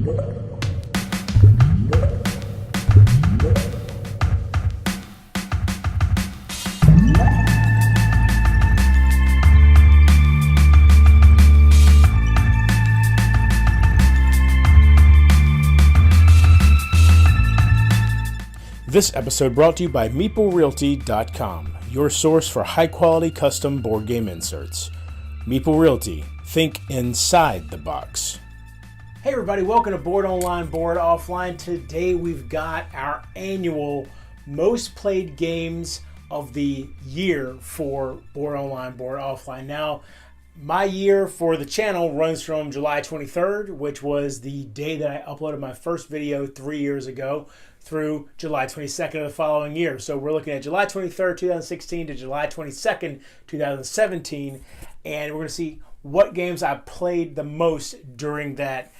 This episode brought to you by MEEPLE your source for high-quality custom board game inserts. MEEPLE Realty, think inside the box. Hey everybody, welcome to Board Online, Board Offline. Today we've got our annual most played games of the year for Board Online, Board Offline. Now, my year for the channel runs from July 23rd, which was the day that I uploaded my first video 3 years ago, through July 22nd of the following year. So we're looking at July 23rd, 2016 to July 22nd, 2017. And we're going to see what games I played the most during that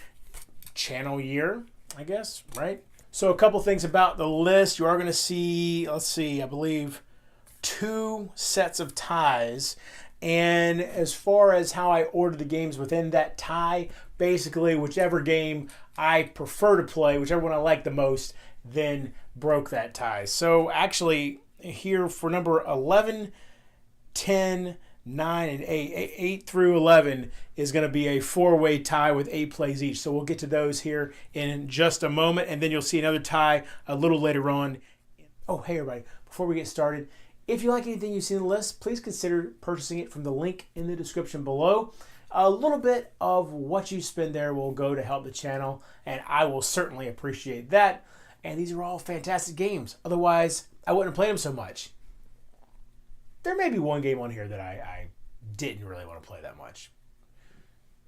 channel year, I guess, right? So a couple things about the list. You are going to see, I believe 2 sets of ties. And as far as how I order the games within that tie, basically whichever game I prefer to play, whichever one I like the most, then broke that tie. So actually here for number 11, 10, 9, and 8 through 11 is going to be a 4-way tie with 8 plays each. So we'll get to those here in just a moment, and then you'll see another tie a little later on. Oh, hey everybody, before we get started, if you like anything you see in the list, please consider purchasing it from the link in the description below. A little bit of what you spend there will go to help the channel, and I will certainly appreciate that. And these are all fantastic games. Otherwise, I wouldn't have played them so much. There may be one game on here that I didn't really want to play that much.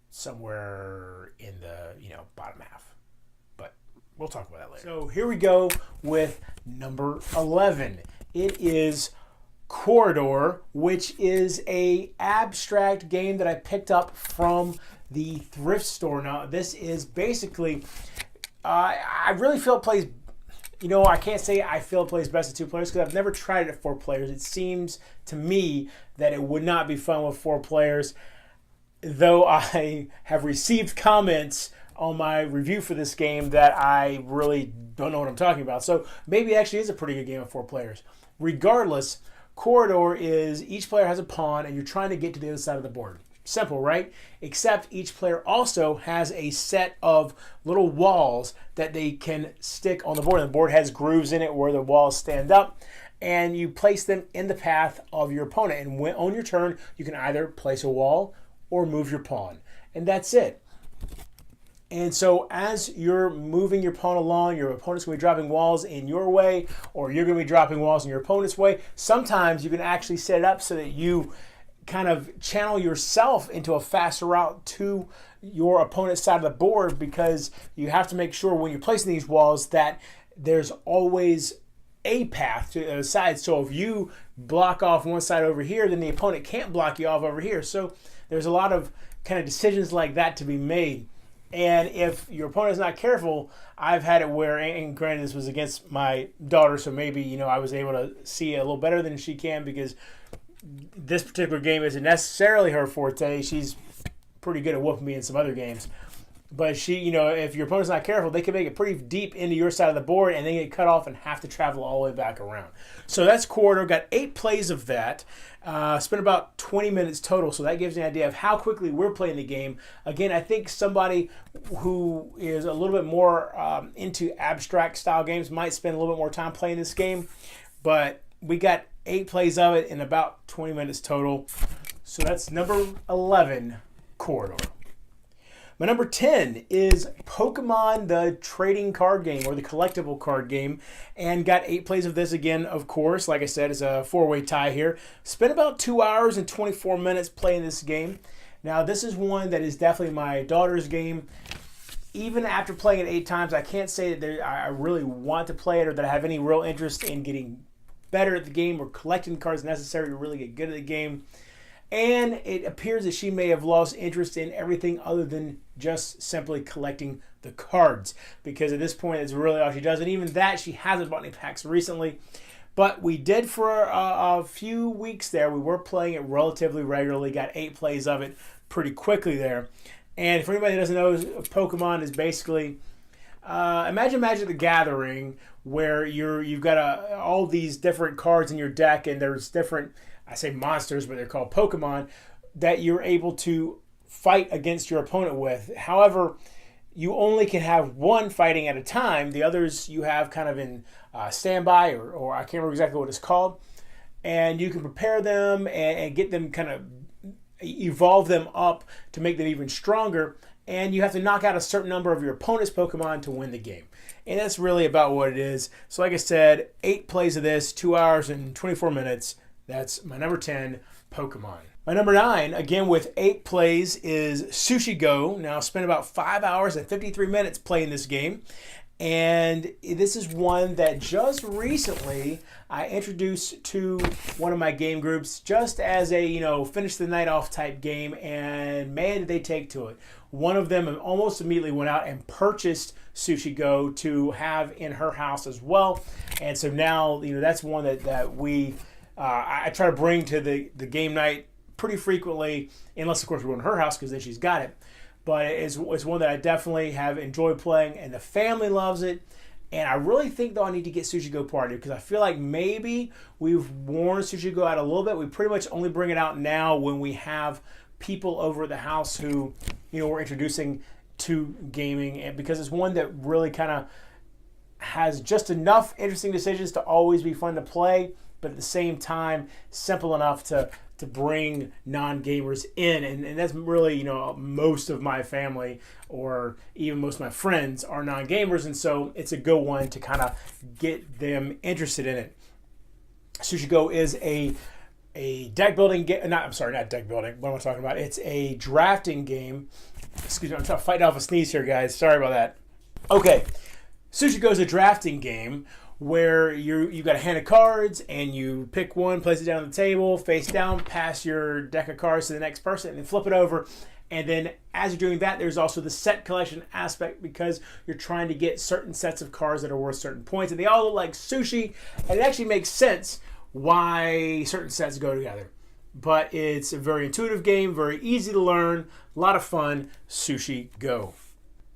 Somewhere in the bottom half. But we'll talk about that later. So here we go with number 11. It is Quoridor, which is a abstract game that I picked up from the thrift store. Now, this is basically, I really feel it plays, I can't say I feel it plays best at 2 players because I've never tried it at 4 players. It seems to me that it would not be fun with 4 players, though I have received comments on my review for this game that I really don't know what I'm talking about. So maybe it actually is a pretty good game of 4 players. Regardless, Quoridor is each player has a pawn and you're trying to get to the other side of the board. Simple, right? Except each player also has a set of little walls that they can stick on the board. The board has grooves in it where the walls stand up, and you place them in the path of your opponent. And when, on your turn, you can either place a wall or move your pawn. And that's it. And so as you're moving your pawn along, your opponent's going to be dropping walls in your way, or you're going to be dropping walls in your opponent's way. Sometimes you can actually set it up so that you kind of channel yourself into a faster route to your opponent's side of the board, because you have to make sure when you're placing these walls that there's always a path to the other side. So if you block off one side over here, then the opponent can't block you off over here. So there's a lot of kind of decisions like that to be made. And if your opponent's not careful, I've had it where, and granted this was against my daughter, so maybe, I was able to see it a little better than she can, because this particular game isn't necessarily her forte. She's pretty good at whooping me in some other games. But she, if your opponent's not careful, they can make it pretty deep into your side of the board and then get cut off and have to travel all the way back around. So that's Quoridor. Got 8 plays of that. Spent about 20 minutes total, so that gives you an idea of how quickly we're playing the game. Again, I think somebody who is a little bit more into abstract style games might spend a little bit more time playing this game. But we got 8 plays of it in about 20 minutes total. So that's number 11, Quoridor. My number 10 is Pokemon, the trading card game, or the collectible card game, and got 8 plays of this again, of course. Like I said, it's a 4-way tie here. Spent about 2 hours and 24 minutes playing this game. Now, this is one that is definitely my daughter's game. Even after playing it 8 times, I can't say that I really want to play it or that I have any real interest in getting better at the game or collecting cards necessary to really get good at the game. And it appears that she may have lost interest in everything other than just simply collecting the cards, because at this point it's really all she does. And even that, she hasn't bought any packs recently. But we did for a few weeks there. We were playing it relatively regularly, got 8 plays of it pretty quickly there. And for anybody that doesn't know, Pokemon is basically imagine Magic the Gathering, where you've got all these different cards in your deck, and there's different, I say monsters, but they're called Pokemon, that you're able to fight against your opponent with. However, you only can have one fighting at a time. The others you have kind of in standby, or I can't remember exactly what it's called. And you can prepare them and get them kind of evolve them up to make them even stronger. And you have to knock out a certain number of your opponent's Pokemon to win the game. And that's really about what it is. So like I said, 8 plays of this, 2 hours and 24 minutes. That's my number 10, Pokemon. My number 9, again with 8 plays, is Sushi Go. Now, I spent about 5 hours and 53 minutes playing this game. And this is one that just recently I introduced to one of my game groups just as a, finish the night off type game. And man, did they take to it. One of them almost immediately went out and purchased Sushi Go to have in her house as well. And so now, that's one that we, I try to bring to the game night pretty frequently, unless of course we're going to her house because then she's got it. But it's one that I definitely have enjoyed playing, and the family loves it. And I really think, though, I need to get Sushi Go Party because I feel like maybe we've worn Sushi Go out a little bit. We pretty much only bring it out now when we have people over at the house who, we're introducing to gaming, and because it's one that really kind of has just enough interesting decisions to always be fun to play, but at the same time, simple enough to bring non-gamers in. And that's really, most of my family or even most of my friends are non-gamers. And so it's a good one to kind of get them interested in it. Sushi Go is a deck building game. Not deck building. What am I talking about? It's a drafting game. Excuse me, I'm trying to fight off a sneeze here, guys. Sorry about that. Okay. Sushi Go is a drafting game where you've got a hand of cards and you pick one, place it down on the table, face down, pass your deck of cards to the next person, and then flip it over. And then as you're doing that, there's also the set collection aspect because you're trying to get certain sets of cards that are worth certain points. And they all look like sushi, and it actually makes sense why certain sets go together. But it's a very intuitive game, very easy to learn, a lot of fun. Sushi Go.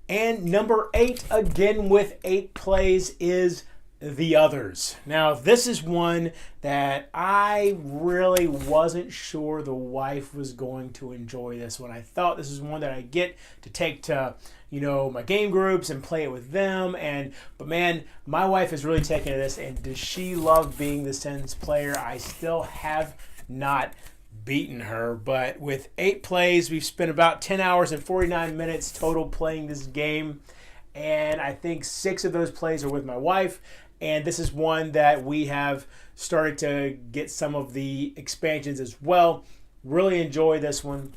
And number 8, again with 8 plays, is The Others. Now, this is one that I really wasn't sure the wife was going to enjoy this one. I thought this is one that I get to take to, my game groups and play it with them. But man, my wife is really taking to this, and does she love being the Sins player? I still have not beaten her, but with 8 plays, we've spent about 10 hours and 49 minutes total playing this game. And I think 6 of those plays are with my wife. And this is one that we have started to get some of the expansions as well. Really enjoy this one.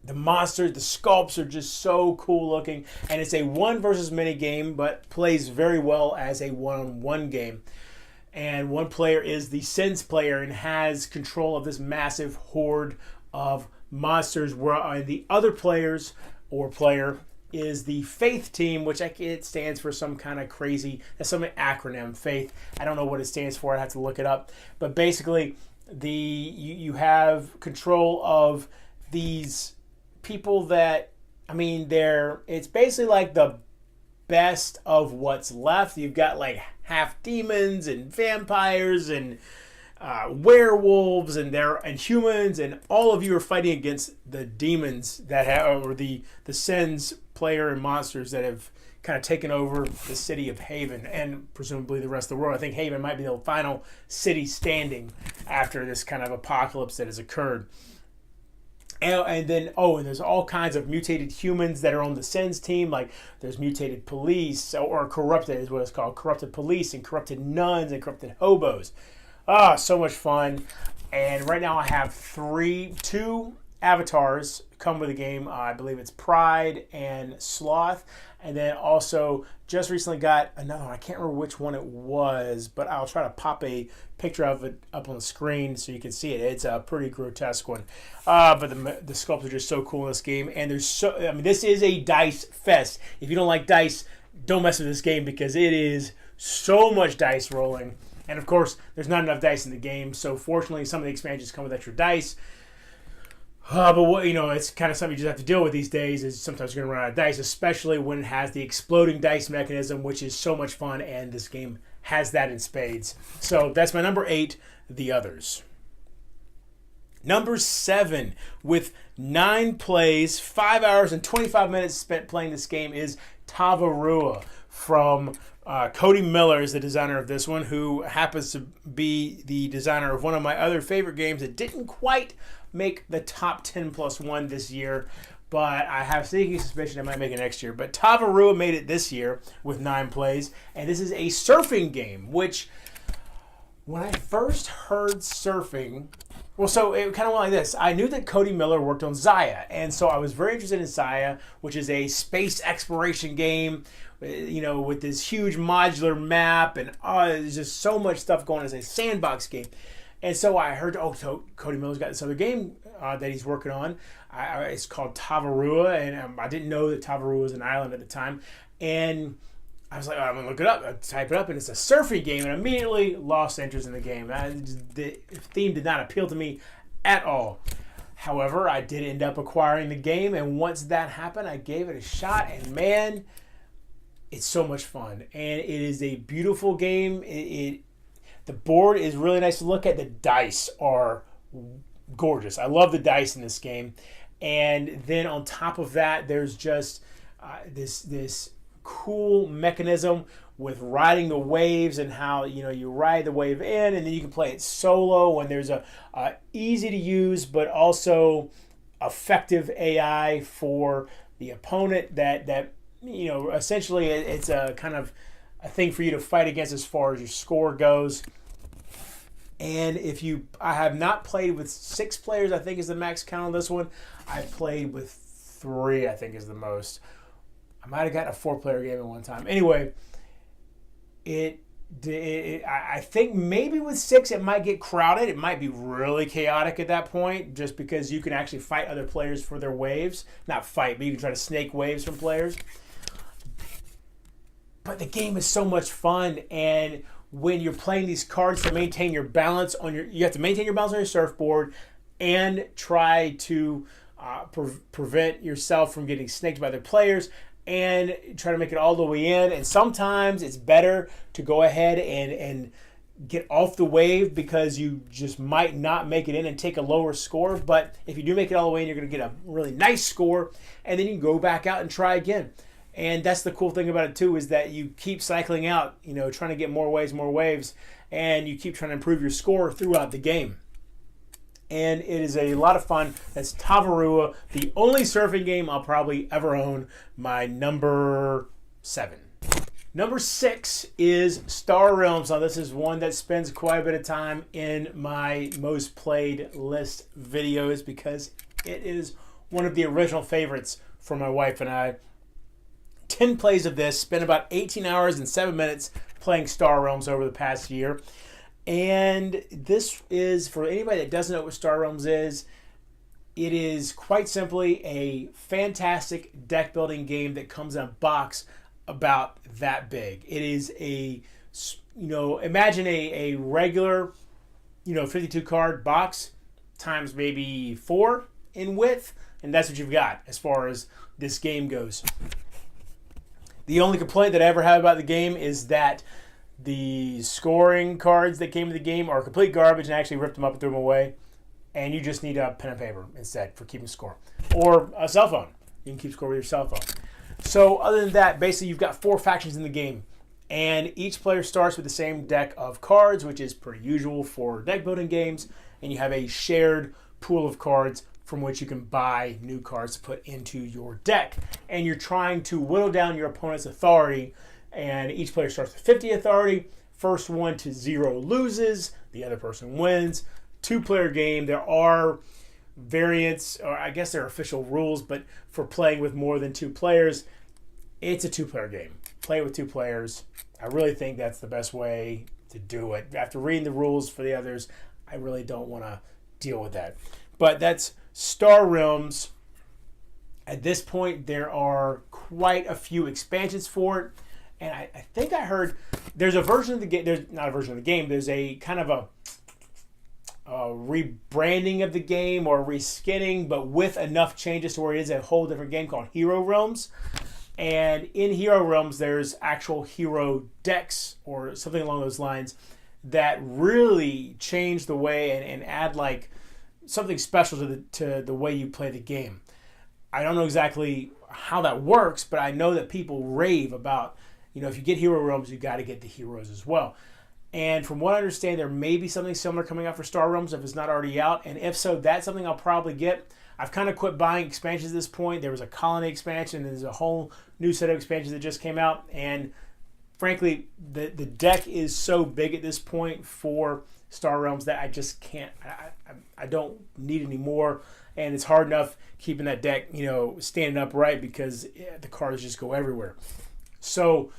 The monsters, the sculpts are just so cool looking. And it's a 1 versus many game, but plays very well as a 1-on-1 game. And one player is the Sins player and has control of this massive horde of monsters, where the other players or player is the Faith team, which it stands for some kind of crazy, that's some acronym, Faith. I don't know what it stands for. I have to look it up. But basically, you have control of these people that, it's basically like the best of what's left. You've got like half demons and vampires and werewolves and humans, and all of you are fighting against the demons or the Sins player and monsters that have kind of taken over the city of Haven and presumably the rest of the world. I think Haven might be the final city standing after this kind of apocalypse that has occurred. And then there's all kinds of mutated humans that are on the Sins team. Like there's mutated police, or corrupted is what it's called. Corrupted police and corrupted nuns and corrupted hobos. So much fun. And right now I have 2 avatars come with the game. I believe it's Pride and Sloth. And then also just recently got another one. I can't remember which one it was, but I'll try to pop a picture of it up on the screen so you can see it. It's a pretty grotesque one. But the sculpts are just so cool in this game. And this is a dice fest. If you don't like dice, don't mess with this game because it is so much dice rolling. And of course, there's not enough dice in the game. So fortunately, some of the expansions come with extra dice. But what, it's kind of something you just have to deal with these days. Is sometimes you're going to run out of dice, especially when it has the exploding dice mechanism, which is so much fun, and this game has that in spades. So that's my number 8, The Others. Number 7, with 9 plays, 5 hours and 25 minutes spent playing this game, is Tavarua from Cody Miller is the designer of this one, who happens to be the designer of one of my other favorite games that didn't quite make the top 10+1 this year, but I have sneaky suspicion I might make it next year. But Tavarua made it this year with 9 plays, and this is a surfing game, which when I first heard surfing, well, so it kind of went like this. I knew that Cody Miller worked on Zaya, and so I was very interested in Zaya, which is a space exploration game, with this huge modular map, and there's just so much stuff going on. It's a sandbox game. And so I heard, so Cody Miller's got this other game that he's working on. It's called Tavarua, and I didn't know that Tavarua was an island at the time. And I was like, I'm going to look it up. I type it up, and it's a surfing game, and immediately lost interest in the game. The theme did not appeal to me at all. However, I did end up acquiring the game, and once that happened, I gave it a shot, and man, it's so much fun. And it is a beautiful game. The board is really nice to look at. The dice are gorgeous. I love the dice in this game. And then on top of that, there's just this cool mechanism with riding the waves, and how you ride the wave in, and then you can play it solo. And there's a easy to use but also effective AI for the opponent that essentially it's a kind of a thing for you to fight against as far as your score goes. And I have not played with 6 players, I think is the max count on this one. I've played with 3, I think is the most. I might have gotten a 4-player game at one time. Anyway, I think maybe with 6 it might get crowded. It might be really chaotic at that point, just because you can actually fight other players for their waves. Not fight, but you can try to snake waves from players. But the game is so much fun, and when you're playing these cards to maintain your balance you have to maintain your balance on your surfboard and try to prevent yourself from getting snaked by other players, and try to make it all the way in. And sometimes it's better to go ahead and get off the wave, because you just might not make it in and take a lower score. But if you do make it all the way in, you're going to get a really nice score, and then you can go back out and try again. And that's the cool thing about it too, is that you keep cycling out, trying to get more waves, and you keep trying to improve your score throughout the game. And it is a lot of fun. That's Tavarua, the only surfing game I'll probably ever own. My number 7. Number 6 is Star Realms. Now this is one that spends quite a bit of time in my most played list videos, because it is one of the original favorites for my wife and I. 10 plays of this, spent about 18 hours and 7 minutes playing Star Realms over the past year. And this is, for anybody that doesn't know what Star Realms is, it is quite simply a fantastic deck building game that comes in a box about that big. It is imagine a regular, 52 card box times maybe 4 in width, and that's what you've got as far as this game goes. The only complaint that I ever have about the game is that the scoring cards that came with the game are complete garbage, and I actually ripped them up and threw them away. And you just need a pen and paper instead for keeping score. Or a cell phone. You can keep score with your cell phone. So other than that, basically you've got 4 factions in the game. And each player starts with the same deck of cards, which is pretty usual for deck building games. And you have a shared pool of cards from which you can buy new cards to put into your deck. And you're trying to whittle down your opponent's authority, and each player starts with 50 authority. First one to 0 loses, the other person wins. 2-player game. There are variants, or I guess they're official rules, but for playing with more than 2 players, it's a 2-player game. Play with 2 players. I really think that's the best way to do it. After reading the rules for the others, I really don't want to deal with that. But that's Star Realms. At this point, there are quite a few expansions for it. And I think I heard there's a version of the game. There's not a version of the game. There's a kind of rebranding of the game or reskinning, but with enough changes to where it is a whole different game called Hero Realms. And in Hero Realms, there's actual hero decks or something along those lines that really change the way and add like something special to the way you play the game. I don't know exactly how that works, but I know that people rave about, if you get Hero Realms, you got to get the heroes as well. And from what I understand, there may be something similar coming out for Star Realms if it's not already out. And if so, that's something I'll probably get. I've kind of quit buying expansions at this point. There was a colony expansion, and there's a whole new set of expansions that just came out. And frankly, the deck is so big at this point for Star Realms that I just can't, I don't need any more. And it's hard enough keeping that deck, standing upright because the cards just go everywhere. So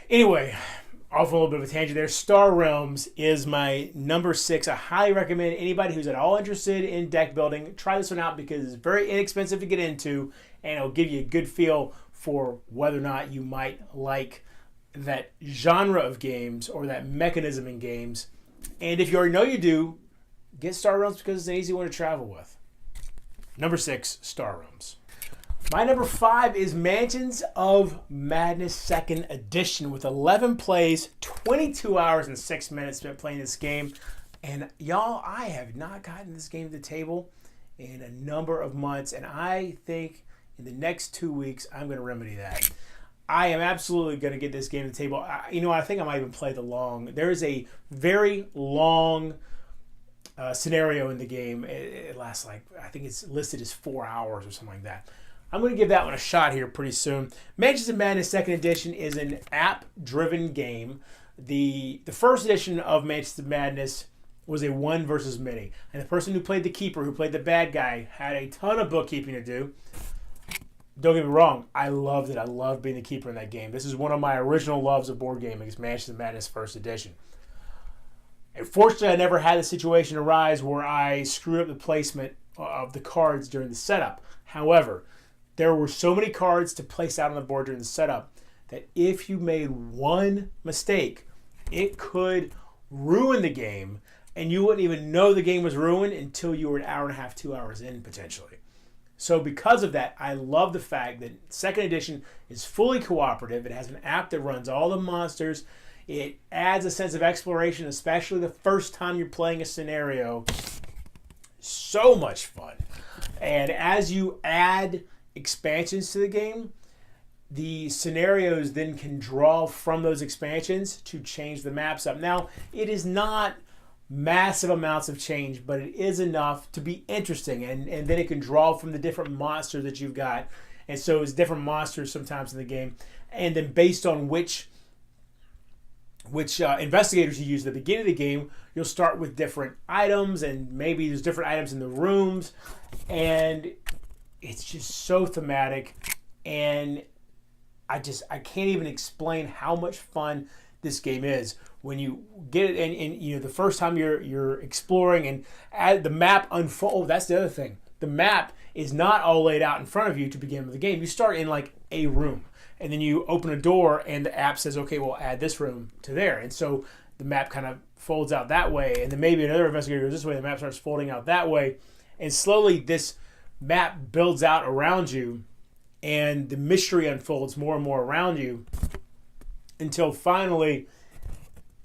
anyway, off a little bit of a tangent there. Star Realms is my number 6. I highly recommend anybody who's at all interested in deck building, try this one out because it's very inexpensive to get into and it'll give you a good feel for whether or not you might like that genre of games or that mechanism in games. And if you already know you do, get Star Realms because it's an easy one to travel with. Number 6, Star Realms. My number 5 is Mansions of Madness 2nd Edition with 11 plays, 22 hours and 6 minutes spent playing this game. And y'all, I have not gotten this game to the table in a number of months, and I think in the next 2 weeks I'm going to remedy that. I am absolutely going to get this game to the table. I think I might even play the long. There is a very long scenario in the game. It lasts I think it's listed as 4 hours or something like that. I'm going to give that one a shot here pretty soon. Mansions of Madness 2nd Edition is an app-driven game. The first edition of Mansions of Madness was a 1 versus many. And the person who played the keeper, who played the bad guy, had a ton of bookkeeping to do. Don't get me wrong, I loved it. I loved being the keeper in that game. This is one of my original loves of board gaming, is Mansions of Madness 1st Edition. Unfortunately, I never had a situation arise where I screwed up the placement of the cards during the setup. However, there were so many cards to place out on the board during the setup that if you made one mistake, it could ruin the game, and you wouldn't even know the game was ruined until you were an hour and a half, 2 hours in, potentially. So because of that, I love the fact that 2nd Edition is fully cooperative. It has an app that runs all the monsters. It adds a sense of exploration, especially the first time you're playing a scenario. So much fun. And as you add expansions to the game, the scenarios then can draw from those expansions to change the maps up. Now, it is not massive amounts of change, but it is enough to be interesting, and then it can draw from the different monsters that you've got. And so it's different monsters sometimes in the game, and then based on which investigators you use at the beginning of the game, you'll start with different items, and maybe there's different items in the rooms, and it's just so thematic, and I can't even explain how much fun this game is when you get it. And the first time you're exploring and as the map unfolds, that's the other thing. The map is not all laid out in front of you to begin with the game. You start in like a room, and then you open a door, and the app says, okay, we'll add this room to there, and so the map kind of folds out that way, and then maybe another investigator goes this way, the map starts folding out that way, and slowly this map builds out around you, and the mystery unfolds more and more around you until finally,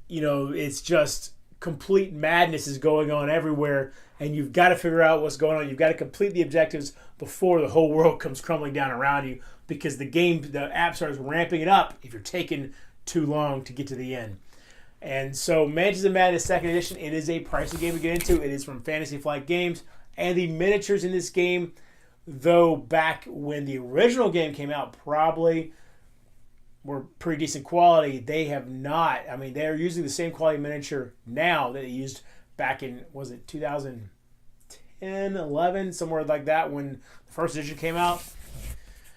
it's just complete madness is going on everywhere, and you've got to figure out what's going on. You've got to complete the objectives before the whole world comes crumbling down around you, because the app starts ramping it up if you're taking too long to get to the end. And so Mansions of Madness 2nd Edition, it is a pricey game to get into. It is from Fantasy Flight Games. And the miniatures in this game, though back when the original game came out, probably were pretty decent quality. They have not. I mean, they're using the same quality miniature now that they used back in, was it 2010, 11, somewhere like that when the first edition came out.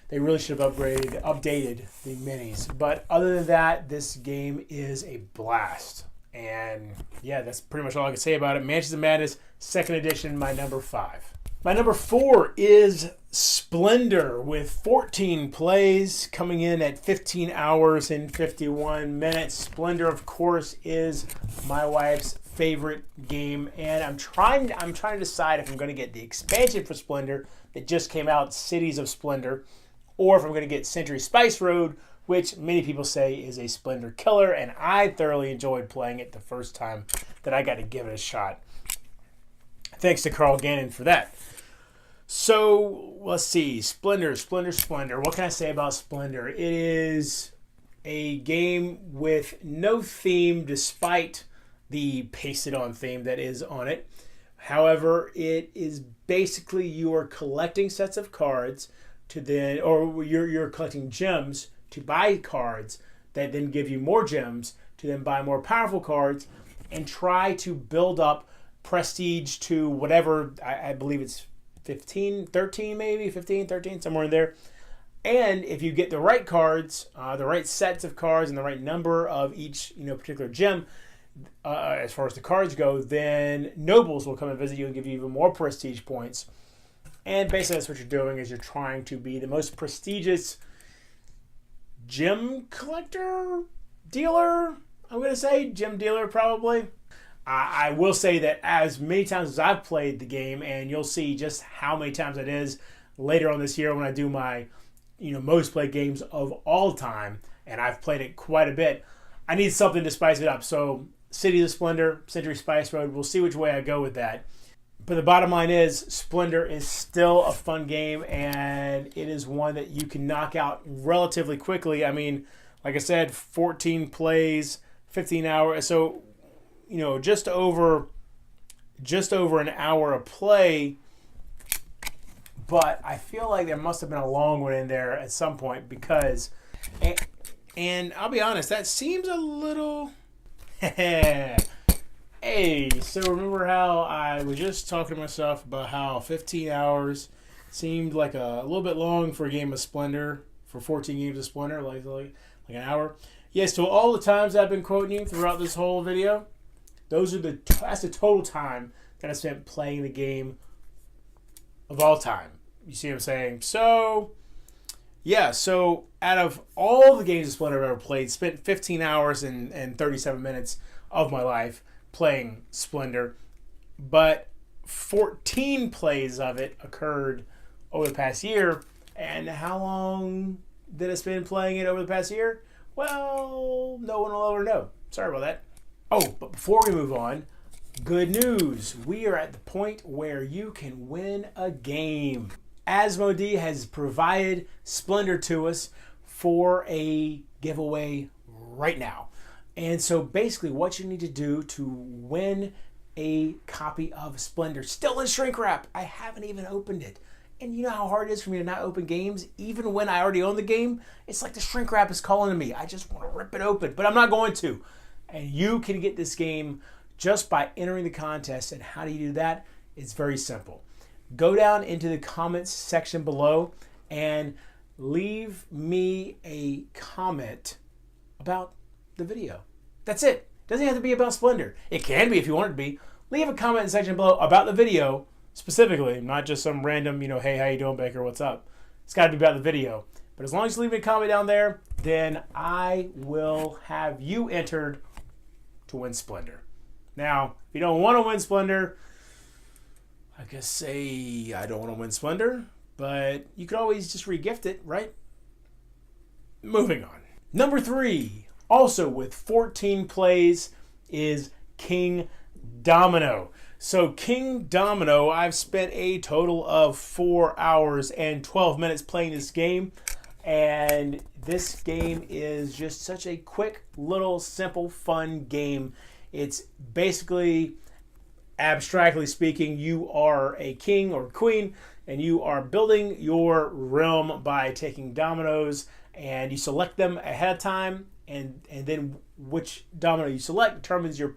They really should have updated the minis. But other than that, this game is a blast. And yeah, that's pretty much all I can say about it. Mansions of Madness 2nd Edition, my number 5. My number 4 is Splendor with 14 plays, coming in at 15 hours and 51 minutes. Splendor, of course, is my wife's favorite game, and I'm trying to decide if I'm going to get the expansion for Splendor that just came out, Cities of Splendor, or if I'm going to get Century Spice Road, which many people say is a Splendor killer, and I thoroughly enjoyed playing it the first time that I got to give it a shot. Thanks to Carl Gannon for that. So, let's see. Splendor. What can I say about Splendor? It is a game with no theme, despite the pasted-on theme that is on it. However, it is basically you are collecting sets of cards to then, or you're collecting gems to buy cards that then give you more gems to then buy more powerful cards and try to build up prestige to whatever, I believe it's 15, 13 maybe, 15, 13, somewhere in there. And if you get the right cards, the right sets of cards and the right number of each particular gem, as far as the cards go, then nobles will come and visit you and give you even more prestige points. And basically that's what you're doing, is you're trying to be the most prestigious gem collector, dealer, I'm going to say. Gem dealer, probably. I will say that as many times as I've played the game, and you'll see just how many times it is later on this year when I do my most played games of all time, and I've played it quite a bit, I need something to spice it up. So Cities of Splendor, Century Spice Road, we'll see which way I go with that. But the bottom line is, Splendor is still a fun game, and it is one that you can knock out relatively quickly. I mean, like I said, 14 plays, 15 hours, so just over an hour of play. But I feel like there must have been a long one in there at some point, because, and I'll be honest, that seems a little. Hey, so remember how I was just talking to myself about how 15 hours seemed like a little bit long for a game of Splendor, for 14 games of Splendor, like an hour? Yes, so all the times I've been quoting you throughout this whole video, that's the total time that I spent playing the game of all time. You see what I'm saying? So, yeah, so out of all the games of Splendor I've ever played, spent 15 hours and 37 minutes of my life playing Splendor, but 14 plays of it occurred over the past year. And how long did I spend playing it over the past year? Well, no one will ever know. Sorry about that. Oh, but before we move on, good news. We are at the point where you can win a game. Asmodee has provided Splendor to us for a giveaway right now. And so basically what you need to do to win a copy of Splendor, still in shrink wrap. I haven't even opened it. And you know how hard it is for me to not open games, even when I already own the game? It's like the shrink wrap is calling to me. I just want to rip it open, but I'm not going to. And you can get this game just by entering the contest. And how do you do that? It's very simple. Go down into the comments section below and leave me a comment about the video. That's it. Doesn't have to be about Splendor. It can be if you want it to be. Leave a comment section below about the video specifically, not just some random, hey, how you doing, Baker? What's up? It's got to be about the video. But as long as you leave me a comment down there, then I will have you entered to win Splendor. Now, if you don't want to win Splendor, I guess say I don't want to win Splendor, but you could always just re-gift it, right? Moving on. Number 3, also with 14 plays, is Kingdomino. So Kingdomino, I've spent a total of 4 hours and 12 minutes playing this game. And this game is just such a quick, little, simple, fun game. It's basically, abstractly speaking, you are a king or queen, and you are building your realm by taking dominoes, and you select them ahead of time, and then which domino you select determines your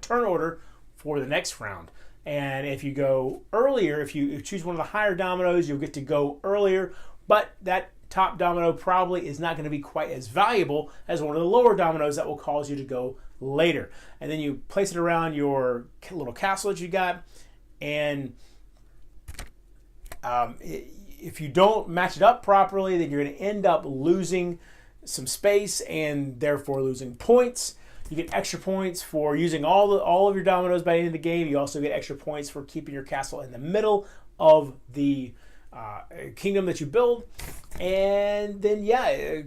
turn order for the next round. And if you go earlier, if you choose one of the higher dominoes, you'll get to go earlier, but that top domino probably is not going to be quite as valuable as one of the lower dominoes that will cause you to go later. And then you place it around your little castle that you got, and if you don't match it up properly, then you're going to end up losing some space and therefore losing points. You get extra points for using all of your dominoes by the end of the game. You also get extra points for keeping your castle in the middle of the kingdom that you build. And then, yeah,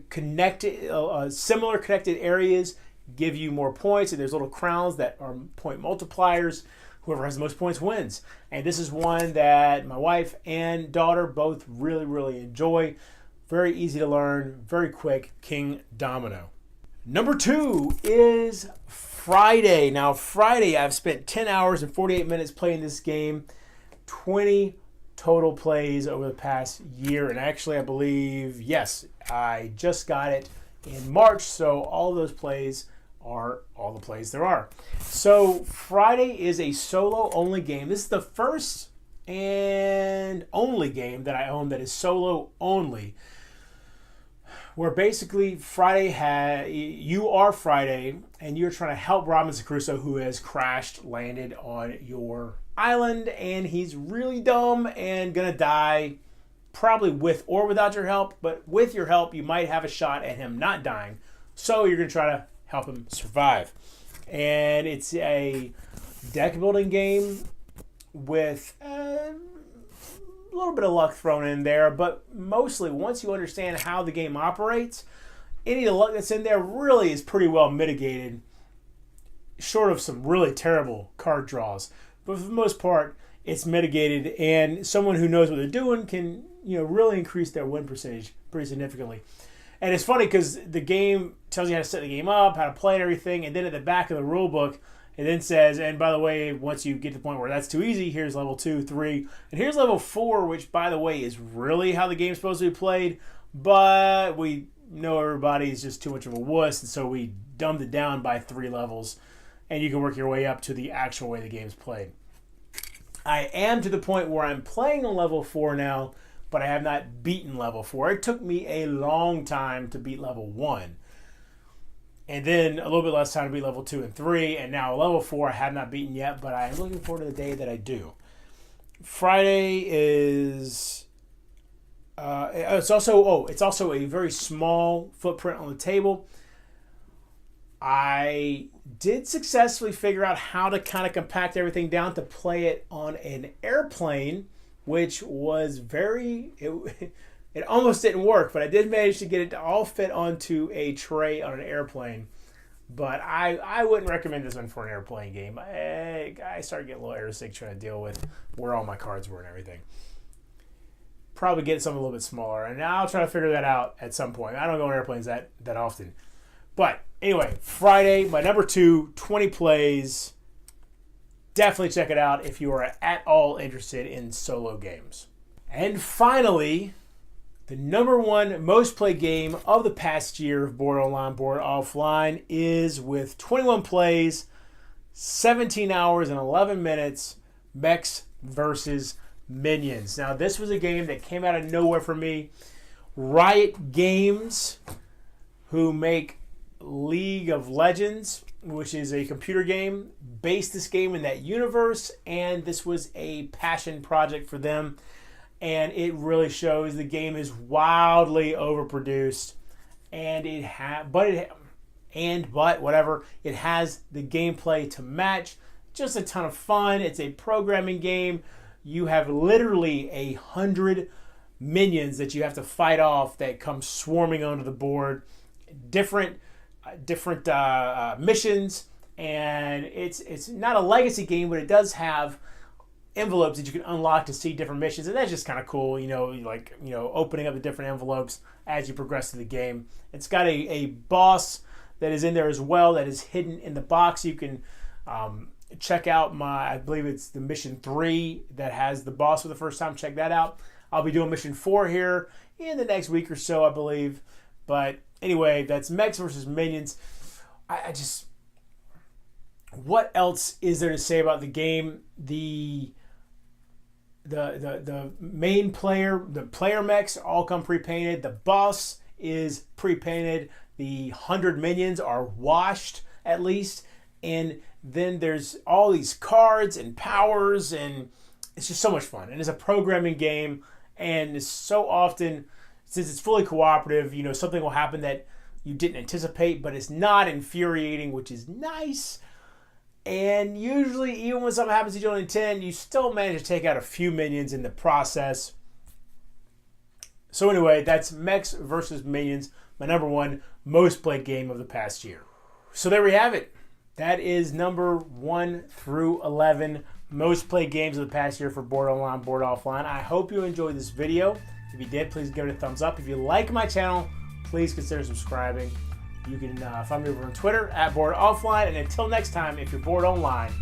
similar connected areas give you more points. And there's little crowns that are point multipliers. Whoever has the most points wins. And this is one that my wife and daughter both really, really enjoy. Very easy to learn, very quick, Kingdomino. Number 2 is Friday. Now, Friday, I've spent 10 hours and 48 minutes playing this game. 20 total plays over the past year. And actually, I believe, yes, I just got it in March. So all those plays are all the plays there are. So Friday is a solo-only game. This is the first and only game that I own that is solo-only, where basically you are Friday, and you're trying to help Robinson Crusoe, who has landed on your island, and he's really dumb and gonna die, probably with or without your help. But with your help, you might have a shot at him not dying. So you're gonna try to help him survive. And it's a deck building game with a little bit of luck thrown in there, but mostly once you understand how the game operates, any of the luck that's in there really is pretty well mitigated, short of some really terrible card draws. But for the most part, it's mitigated, and someone who knows what they're doing can, really increase their win percentage pretty significantly. And it's funny because the game tells you how to set the game up, how to play and everything, and then at the back of the rule book, it then says, and by the way, once you get to the point where that's too easy, here's level 2, 3, and here's level 4, which, by the way, is really how the game's supposed to be played, but we know everybody's just too much of a wuss, and so we dumbed it down by 3 levels, and you can work your way up to the actual way the game's played. I am to the point where I'm playing on level 4 now, but I have not beaten level 4. It took me a long time to beat level 1. And then a little bit less time to beat level 2 and 3. And now level 4 I have not beaten yet, but I am looking forward to the day that I do. Friday is... it's also a very small footprint on the table. I did successfully figure out how to kind of compact everything down to play it on an airplane, which was it almost didn't work, but I did manage to get it to all fit onto a tray on an airplane. But I wouldn't recommend this one for an airplane game. I started getting a little airsick trying to deal with where all my cards were and everything. Probably get something a little bit smaller, and I'll try to figure that out at some point. I don't go on airplanes that often. But anyway, Friday, my number 2, 20 plays. Definitely check it out if you are at all interested in solo games. And finally, the number 1 most played game of the past year of Board Online, Board Offline is, with 21 plays, 17 hours and 11 minutes, Mechs Vs Minions. Now, this was a game that came out of nowhere for me. Riot Games, who make League of Legends, which is a computer game, based this game in that universe, and this was a passion project for them, and it really shows. The game is wildly overproduced, and it has the gameplay to match. Just a ton of fun. It's a programming game. You have literally 100 minions that you have to fight off that come swarming onto the board. Different missions, and it's not a legacy game, but it does have envelopes that you can unlock to see different missions, and that's just kind of cool. Opening up the different envelopes as you progress through the game. It's got a boss that is in there as well that is hidden in the box. You can check out I believe it's the mission 3 that has the boss for the first time. Check that out. I'll be doing mission 4 here in the next week or so, I believe. But anyway, that's Mechs Vs Minions. What else is there to say about the game? The main player, the player mechs all come pre-painted. The boss is pre-painted. The 100 minions are washed at least. And then there's all these cards and powers, and it's just so much fun. And it's a programming game, and it's so often, since it's fully cooperative, something will happen that you didn't anticipate, but it's not infuriating, which is nice. And usually, even when something happens you don't intend, you still manage to take out a few minions in the process. So anyway, that's Mechs vs. Minions, my number 1 most played game of the past year. So there we have it. That is number 1 through 11 most played games of the past year for Board Online, Board Offline. I hope you enjoyed this video. If you did, please give it a thumbs up. If you like my channel, please consider subscribing. You can find me over on Twitter @BoredOffline. And until next time, if you're bored online,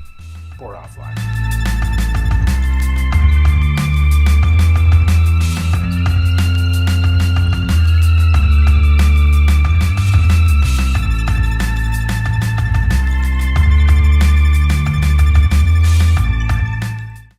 board offline.